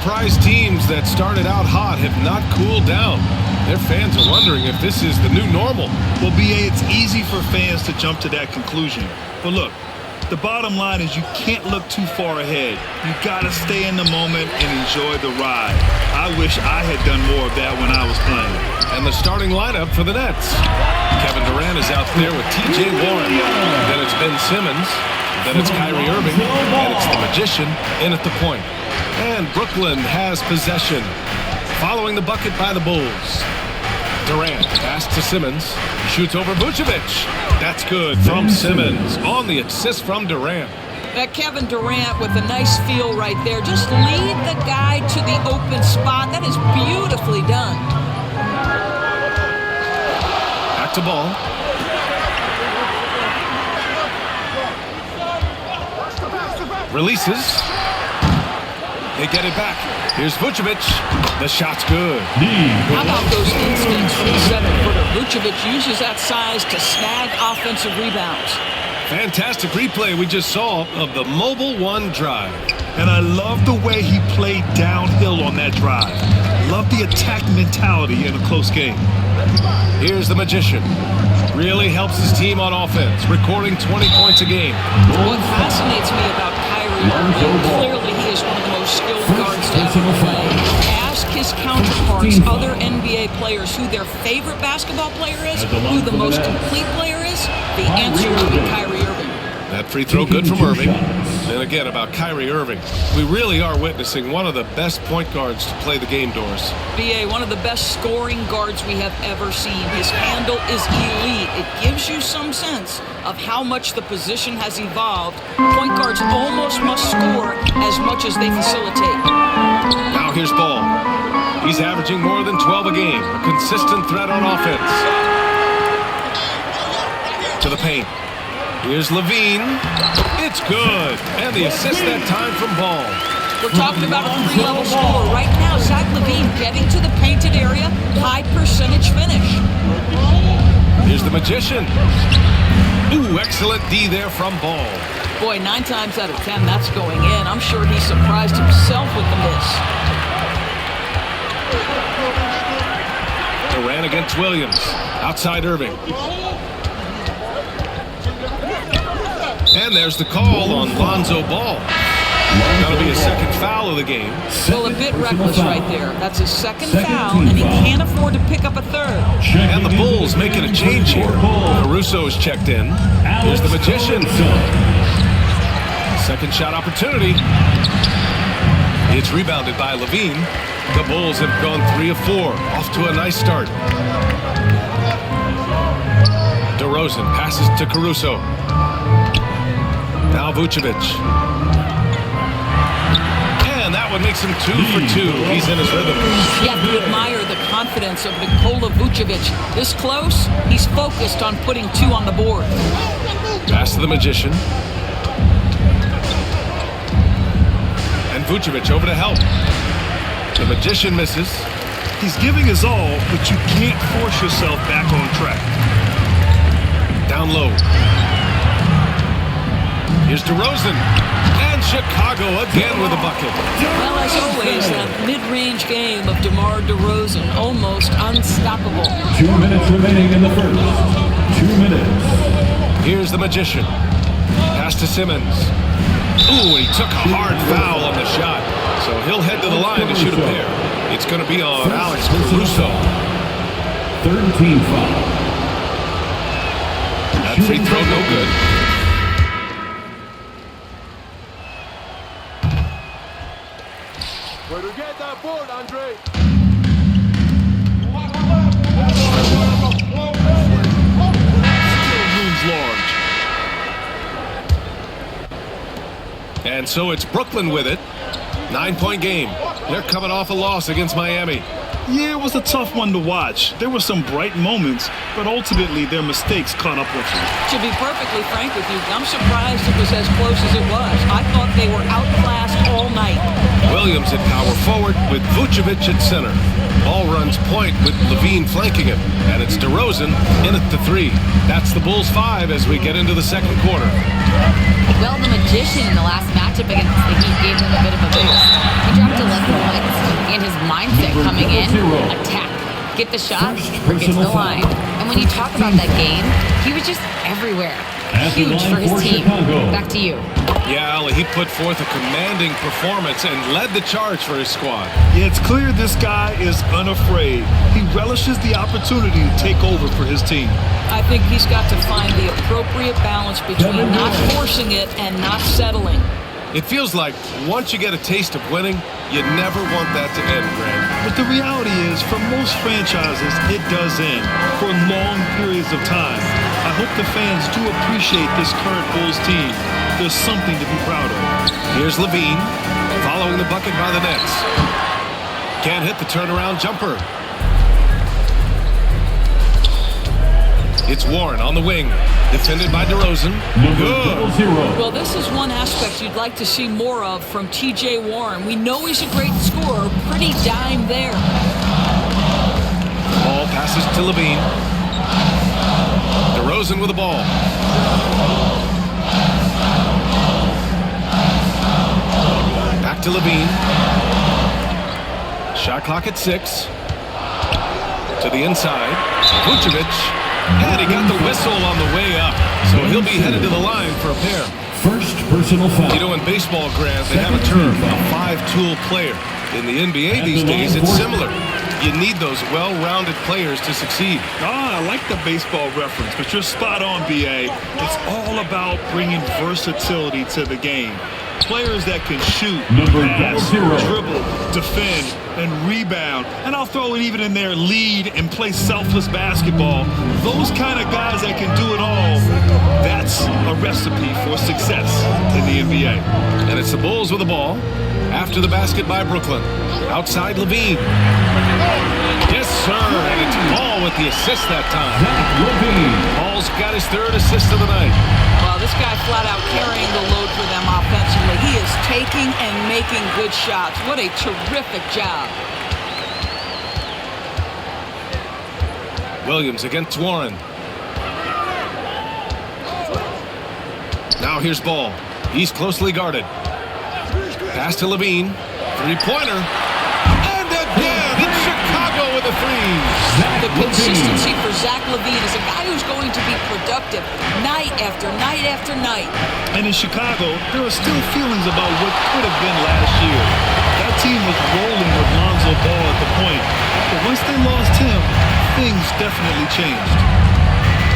surprise teams that started out hot have not cooled down. Their fans are wondering if this is the new normal. Well, BA, it's easy for fans to jump to that conclusion. But look, the bottom line is you can't look too far ahead. You gotta stay in the moment and enjoy the ride. I wish I had done more of that when I was playing. And the starting lineup for the Nets. Kevin Durant is out there with T.J. Warren. Then it's Ben Simmons. Then it's Kyrie Irving. And it's the Magician in at the point. And Brooklyn has possession. Following the bucket by the Bulls. Durant pass to Simmons. Shoots over Vucevic. That's good from Simmons on the assist from Durant. That Kevin Durant with a nice feel right there. Just lead the guy to the open spot. That is beautifully done. Back to ball. Releases. They get it back. Here's Vucevic. The shot's good. How about those instincts from the 7-footer? Vucevic uses that size to snag offensive rebounds. Fantastic replay we just saw of the mobile one drive. And I love the way he played downhill on that drive. Love the attack mentality in a close game. Here's the Magician. Really helps his team on offense, recording 20 points a game. What fascinates me about Kyrie Irving, clearly he is one of the most skilled guards to ever play. Ask his counterparts, other NBA players, who their favorite basketball player is, who the most complete player is. The answer will be Kyrie Irving. That free throw good from Irving. And again about Kyrie Irving. We really are witnessing one of the best point guards to play the game, Doris. BA, one of the best scoring guards we have ever seen. His handle is elite. It gives you some sense of how much the position has evolved. Point guards almost must score as much as they facilitate. Now here's Ball. He's averaging more than 12 a game. A consistent threat on offense. To the paint. Here's Levine. It's good. And the assist that time from Ball. We're talking about a three-level score. Right now, Zach Levine getting to the painted area. High percentage finish. Here's the Magician. Ooh, excellent D there from Ball. Boy, 9 times out of 10, that's going in. I'm sure he surprised himself with the miss. Durant against Williams. Outside Irving. And there's the call on Lonzo Ball. That'll be a second foul of the game. Well, a bit reckless right there. That's his second foul, and he can't afford to pick up a third. And the Bulls making a change here. Caruso's checked in. Here's the Magician. Second shot opportunity. It's rebounded by Levine. The Bulls have gone 3 of 4. Off to a nice start. DeRozan passes to Caruso. Now Vucevic. And that one makes him 2 for 2. He's in his rhythm. You have to admire the confidence of Nikola Vucevic. This close, he's focused on putting 2 on the board. Pass to the Magician. And Vucevic over to help. The Magician misses. He's giving his all, but you can't force yourself back on track. Down low. Here's DeRozan. And Chicago again with a bucket. Well, as always, that mid-range game of DeMar DeRozan, almost unstoppable. 2 minutes remaining in the first. 2 minutes. Here's the Magician. Pass to Simmons. Ooh, he took a hard foul on the shot. So he'll head to the line to shoot a pair. It's going to be on Alex Caruso. Third team foul. That free throw no good. Where to get that board, Andre? Still looms large. And so it's Brooklyn with it. 9-point game. They're coming off a loss against Miami. Yeah, it was a tough one to watch. There were some bright moments, but ultimately their mistakes caught up with you. To be perfectly frank with you, I'm surprised it was as close as it was. I thought they were outclassed all night. Williams at power forward with Vucevic at center. Ball runs point with Levine flanking him. And it's DeRozan in at the 3. That's the Bulls 5 as we get into the second quarter. Well, the Magician in the last matchup against the Heat gave them a bit of a boost. He dropped 11 points mindset coming in, attack, get the shot, or get to the line. And when you talk about that game, he was just everywhere. Huge for his team. Back to you. Yeah, Ali, he put forth a commanding performance and led the charge for his squad. Yeah, it's clear this guy is unafraid. He relishes the opportunity to take over for his team. I think he's got to find the appropriate balance between not forcing it and not settling. It feels like once you get a taste of winning, you never want that to end, Grant. But the reality is, for most franchises, it does end for long periods of time. I hope the fans do appreciate this current Bulls team. There's something to be proud of. Here's Levine, following the bucket by the Nets. Can't hit the turnaround jumper. It's Warren on the wing, defended by DeRozan. Good. Well, this is one aspect you'd like to see more of from T.J. Warren. We know he's a great scorer, pretty dime there. Ball passes to Levine. DeRozan with the ball. Back to Levine. Shot clock at 6. To the inside. Vucevic. And he got the whistle on the way up. So he'll be headed to the line for a pair. First personal foul. You know, in baseball, Grant, they have a term, a 5-tool player. In the NBA these days, it's similar. You need those well-rounded players to succeed. I like the baseball reference, but you're spot on, B.A. It's all about bringing versatility to the game. Players that can shoot, pass, dribble, defend, and rebound. And I'll throw it even in there, lead and play selfless basketball. Those kind of guys that can do it all, that's a recipe for success in the NBA. And it's the Bulls with the ball. After the basket by Brooklyn. Outside Levine. Yes, sir. And it's Paul with the assist that time. Paul's got his 3rd assist of the night. Well, this guy flat out carrying the load for them offensively. He is taking and making good shots. What a terrific job. Williams against Warren. Now here's Ball. He's closely guarded. Pass to Levine. 3-pointer. And again, it's Chicago with a 3. The consistency for Zach LaVine is a guy who's going to be productive night after night after night. And in Chicago, there are still feelings about what could have been last year. That team was rolling with Lonzo Ball at the point. But once they lost him, things definitely changed.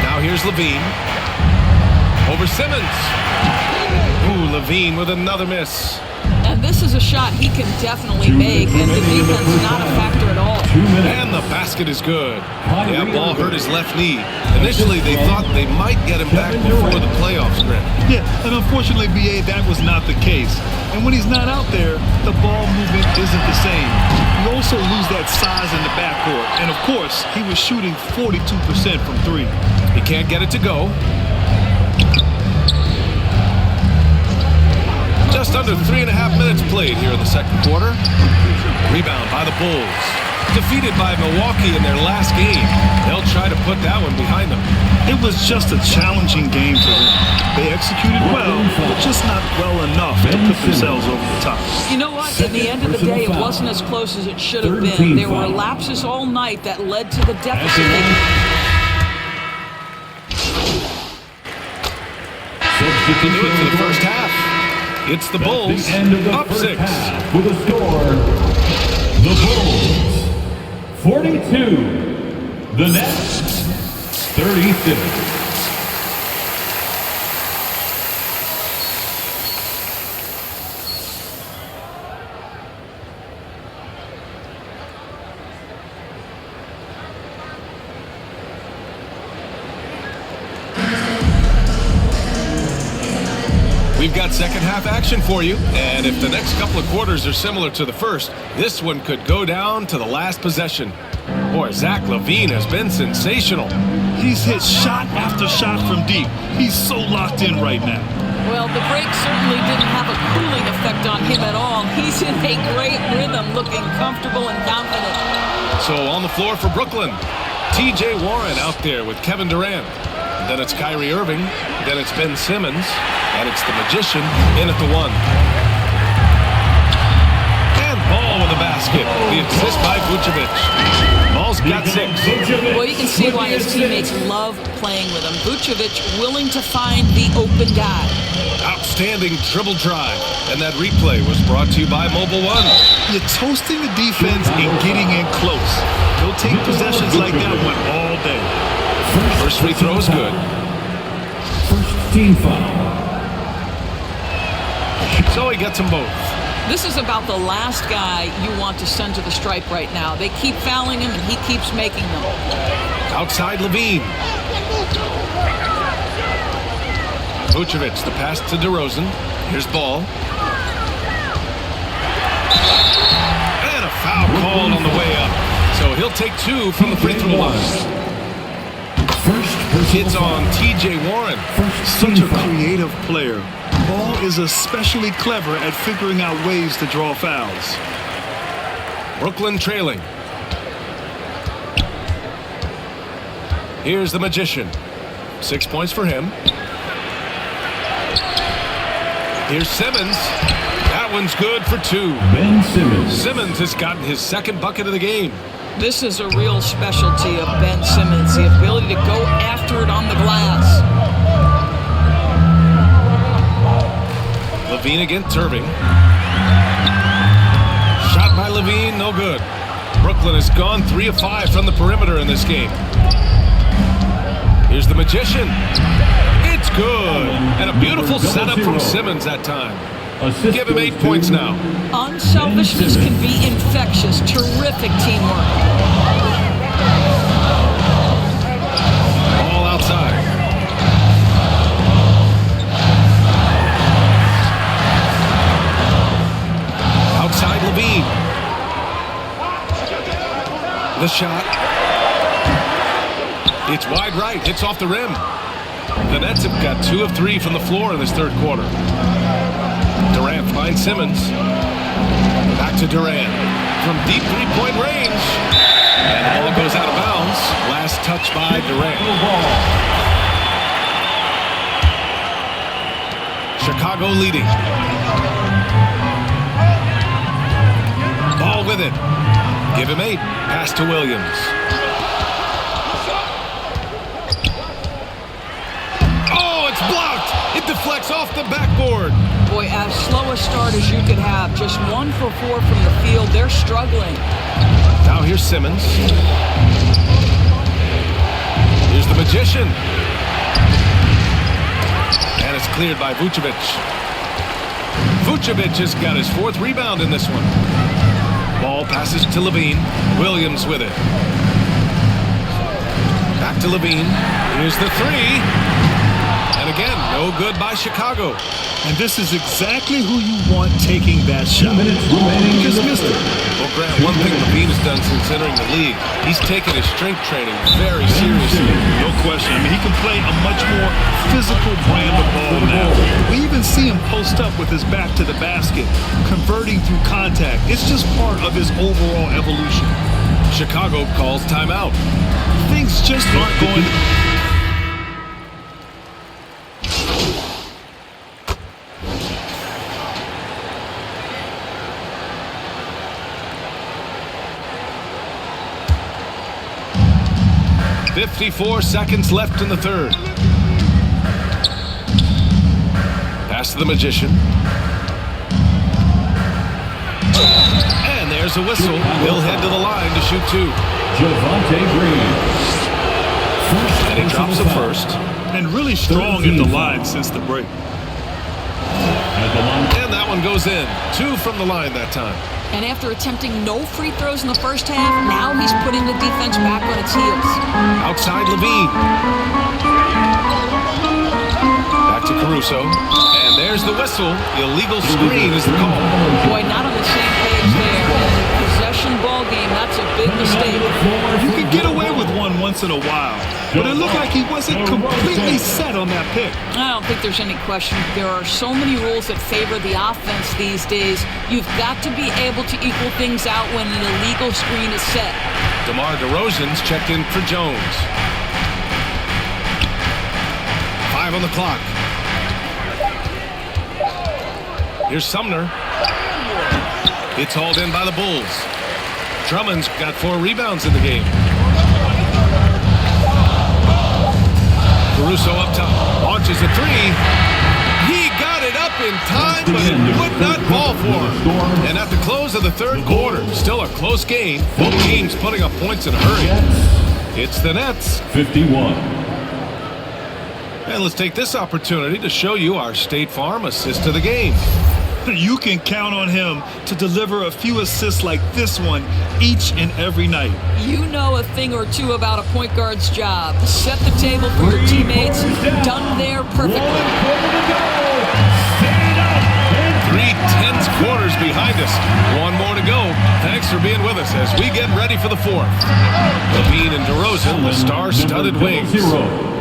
Now here's Levine. Over Simmons. Ooh, Levine with another miss. And this is a shot he can definitely make, and the defense not a factor at all. And the basket is good. Yeah, Ball hurt his left knee. Initially, they thought they might get him back before the playoffs, Grant. Yeah, and unfortunately, B.A., that was not the case. And when he's not out there, the ball movement isn't the same. You also lose that size in the backcourt. And, of course, he was shooting 42% from 3. He can't get it to go. Just under 3.5 minutes played here in the second quarter. Rebound by the Bulls. Defeated by Milwaukee in their last game. They'll try to put that one behind them. It was just a challenging game for them. They executed well, but just not well enough to put themselves over the top. You know what? In the end of the day, it wasn't as close as it should have been. There were lapses all night that led to the deficit. They can do it for the first half. It's the Bulls up 6. With a score, the Bulls 42, the Nets 36. We've got second half action for you, and if the next couple of quarters are similar to the first, this one could go down to the last possession. Boy, Zach LaVine has been sensational. He's hit shot after shot from deep. He's so locked in right now. Well, the break certainly didn't have a cooling effect on him at all. He's in a great rhythm, looking comfortable and confident. So on the floor for Brooklyn, T.J. Warren out there with Kevin Durant. Then it's Kyrie Irving. Then it's Ben Simmons. And it's the Magician in at the 1. And Ball Ball with the basket. The assist by Vucevic. Ball's got 6. Well, you can see why his teammates love playing with him. Vucevic willing to find the open guy. Outstanding dribble drive. And that replay was brought to you by Mobile One. You're toasting the defense and getting in close. They'll take possessions like that one all day. First free throw is good. First team foul. So he gets them both. This is about the last guy you want to send to the stripe right now. They keep fouling him, and he keeps making them. Outside Levine. Vucevic, the pass to DeRozan. Here's Ball. And a foul called on the way up. So he'll take 2 from the free throw line. It's on TJ Warren. Such a creative player. Ball is especially clever at figuring out ways to draw fouls. Brooklyn trailing. Here's the Magician. 6 points for him. Here's Simmons. That one's good for 2. Ben Simmons. Simmons has gotten his second bucket of the game. This is a real specialty of Ben Simmons, the ability to go after it on the glass. Levine against Irving. Shot by Levine, no good. Brooklyn has gone 3 of 5 from the perimeter in this game. Here's the Magician. It's good. And a beautiful setup from Simmons that time. Give him 8 points now. Unselfishness can be infectious. Terrific teamwork. All outside. Outside Levine. The shot. It's wide right. Hits off the rim. The Nets have got 2 of 3 from the floor in this third quarter. Durant finds Simmons. Back to Durant. From deep three-point range. And the ball goes out of bounds. Last touch by Durant. Chicago leading. Ball with it. Give him 8. Pass to Williams. Oh, it's blocked. It deflects off the backboard. Boy, as slow a start as you could have. Just 1 for 4 from the field. They're struggling. Now here's Simmons. Here's the Magician. And it's cleared by Vucevic. Vucevic has got his 4th rebound in this one. Ball passes to Levine. Williams with it. Back to Levine. Here's the 3. And again, no good by Chicago. And this is exactly who you want taking that shot. Remaining Just missed it. Well, Grant, one thing Levine has done since entering the league, he's taken his strength training very seriously. No question. I mean, he can play a much more physical brand of ball now. We even see him post up with his back to the basket, converting through contact. It's just part of his overall evolution. Chicago calls timeout. Things just aren't going to... .54 seconds left in the third. Pass to the Magician. And there's a whistle. He'll head to the line to shoot 2. Javonte Green. And he drops the first. And really strong at the line since the break. And that one goes in. 2 from the line that time. And after attempting no free throws in the first half, now he's putting the defense back on its heels. Outside Levine. Back to Caruso. And there's the whistle. Illegal screen is the call. Boy, not on the same page there. Possession ball game, that's a big mistake. You can get away with one once in a while, but it looked like he wasn't completely set on that pick. I don't think there's any question. There are so many rules that favor the offense these days. You've got to be able to equal things out when an illegal screen is set. DeMar DeRozan's checked in for Jones. 5 on the clock. Here's Sumner. It's hauled in by the Bulls. Drummond's got 4 rebounds in the game. Caruso up top, launches a 3. He got it up in time, but it would not fall for him. And at the close of the third quarter, still a close game. Both teams putting up points in a hurry. It's the Nets. 51. And let's take this opportunity to show you our State Farm assist of the game. You can count on him to deliver a few assists like this one each and every night. You know a thing or two about a point guard's job. Set the table for your teammates. Done there perfectly. 3 tense quarters behind us. 1 more to go. Thanks for being with us as we get ready for the 4th. Levine and DeRozan, the star-studded wings.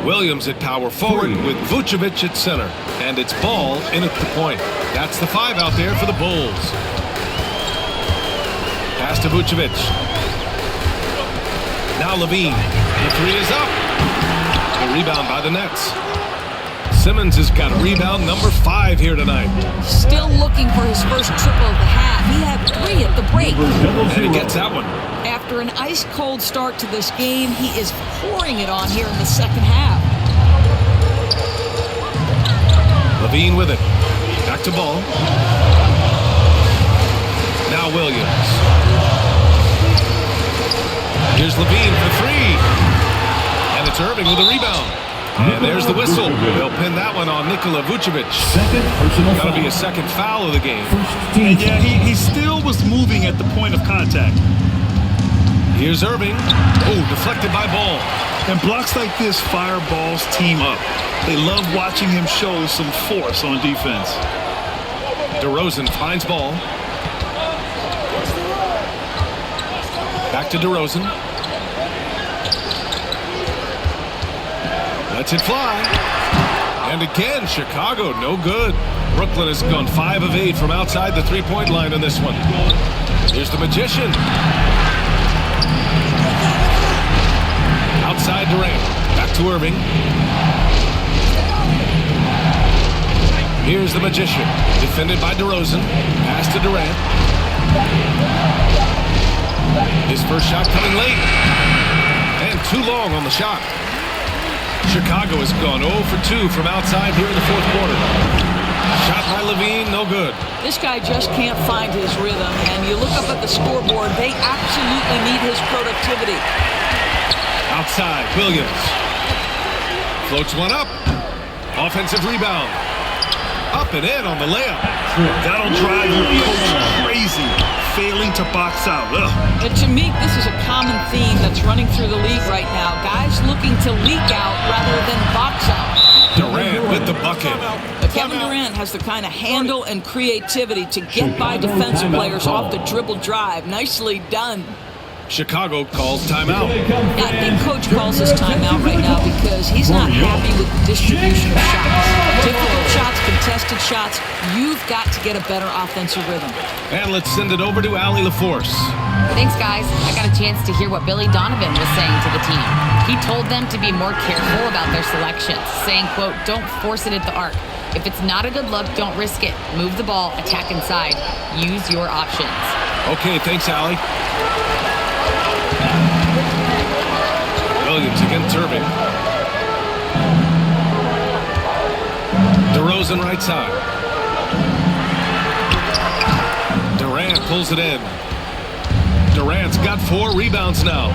Williams at power forward with Vucevic at center. And it's Ball in at the point. That's the 5 out there for the Bulls. Pass to Vucevic. Now Levine. The 3 is up. The rebound by the Nets. Simmons has got rebound number 5 here tonight. Still looking for his first triple of the half. He had 3 at the break. And he gets that one. After an ice-cold start to this game, he is pouring it on here in the second half. Levine with it. Back to Ball. Now Williams. Here's Levine for 3. And it's Irving with a rebound. And there's the whistle. They'll pin that one on Nikola Vucevic. That'll be a second foul of the game. And yeah, he still was moving at the point of contact. Here's Irving. Oh, deflected by Ball. And blocks like this fire Ball's team up. They love watching him show some force on defense. DeRozan finds Ball. Back to DeRozan. Lets it fly. And again, Chicago, no good. Brooklyn has gone 5 of 8 from outside the three-point line in this one. Here's the Magician. Outside Durant. Back to Irving. Here's the Magician. Defended by DeRozan. Pass to Durant. His first shot coming late. And too long on the shot. Chicago has gone 0 for 2 from outside here in the 4th quarter. Shot by Levine, no good. This guy just can't find his rhythm, and you look up at the scoreboard, they absolutely need his productivity. Outside, Williams. Floats one up. Offensive rebound. Up and in on the layup. That'll drive your coach crazy, failing to box out. Ugh. And to me, this is a common theme that's running through the league right now. Guys looking to leak out rather than box out. Durant with the bucket. But Kevin Durant has the kind of handle and creativity to get by defensive players off the dribble drive. Nicely done. Chicago calls timeout. Yeah, I think Coach calls his timeout right now because he's not happy with the distribution of shots. Difficult shots, contested shots. You've got to get a better offensive rhythm. And let's send it over to Allie LaForce. Thanks, guys. I got a chance to hear what Billy Donovan was saying to the team. He told them to be more careful about their selections, saying, quote, don't force it at the arc. If it's not a good look, don't risk it. Move the ball, attack inside. Use your options. Okay, thanks, Allie. Williams against Irving. DeRozan right side. Durant pulls it in. Durant's got 4 rebounds now.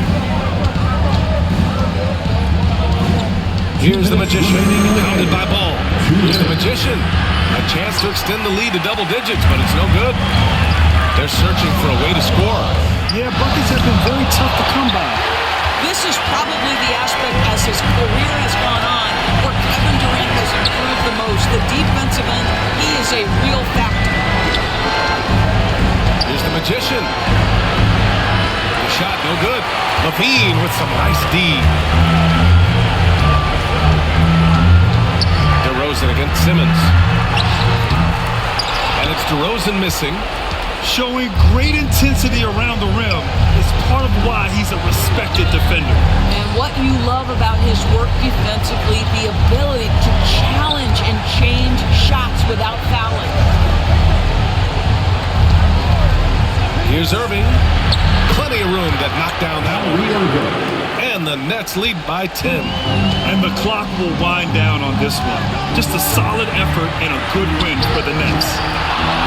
Here's the Magician, pounded by Ball. Here's the Magician. A chance to extend the lead to double digits, but it's no good. They're searching for a way to score. Yeah, buckets have been very tough to come by. This is probably the aspect as his career has gone on where Kevin Durant has improved the most. The defensive end, he is a real factor. Here's the Magician. The shot, no good. Levine with some nice D. DeRozan against Simmons. And it's DeRozan missing. Showing great intensity around the rim is part of why he's a respected defender. And what you love about his work defensively, the ability to challenge and change shots without fouling. Here's Irving. Plenty of room to knock down that one. And the Nets lead by 10. And the clock will wind down on this one. Just a solid effort and a good win for the Nets.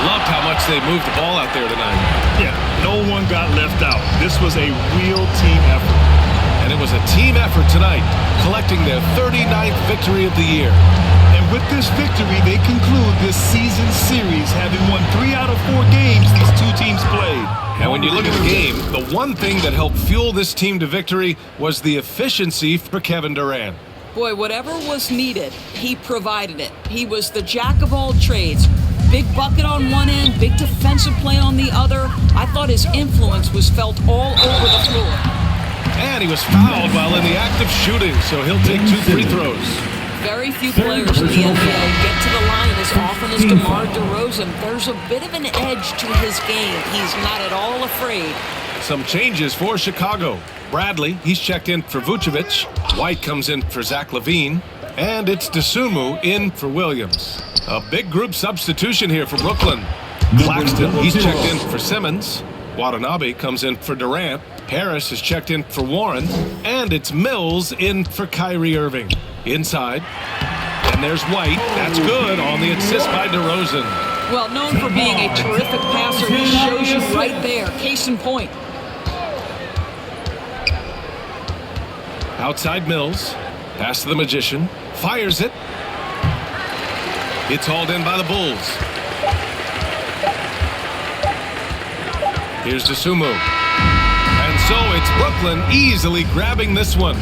Loved how much they moved the ball out there tonight. Yeah, no one got left out. This was a real team effort. And it was a team effort tonight, collecting their 39th victory of the year. And with this victory, they conclude this season series, having won 3 out of 4 games these two teams played. And when you look at the game, the one thing that helped fuel this team to victory was the efficiency for Kevin Durant. Boy, whatever was needed, he provided it. He was the jack of all trades. Big bucket on one end, big defensive play on the other. I thought his influence was felt all over the floor. And he was fouled while in the act of shooting, so he'll take 2 free throws. Very few players in the NBA get to the line as often as DeMar DeRozan. There's a bit of an edge to his game. He's not at all afraid. Some changes for Chicago. Bradley, he's checked in for Vucevic. White comes in for Zach LaVine. And it's Dosunmu in for Williams. A big group substitution here for Brooklyn. Claxton, he's checked in for Simmons. Watanabe comes in for Durant. Harris is checked in for Warren. And it's Mills in for Kyrie Irving. Inside. And there's White. That's good on the assist by DeRozan. Well, known for being a terrific passer, he shows you right there. Case in point. Outside Mills. Pass to the Magician. Fires it. It's hauled in by the Bulls. Here's Dosunmu. And so it's Brooklyn easily grabbing this one.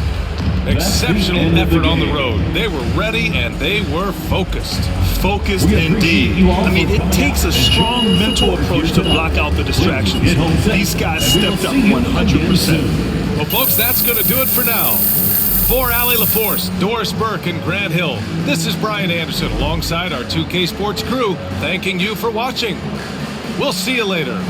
Exceptional effort on the road. They were ready and they were focused. Focused indeed. I mean, it takes a strong mental approach to block out the distractions. These guys stepped up 100%. Well, folks, that's going to do it for now. For Allie LaForce, Doris Burke, and Grant Hill, this is Brian Anderson alongside our 2K Sports crew, thanking you for watching. We'll see you later.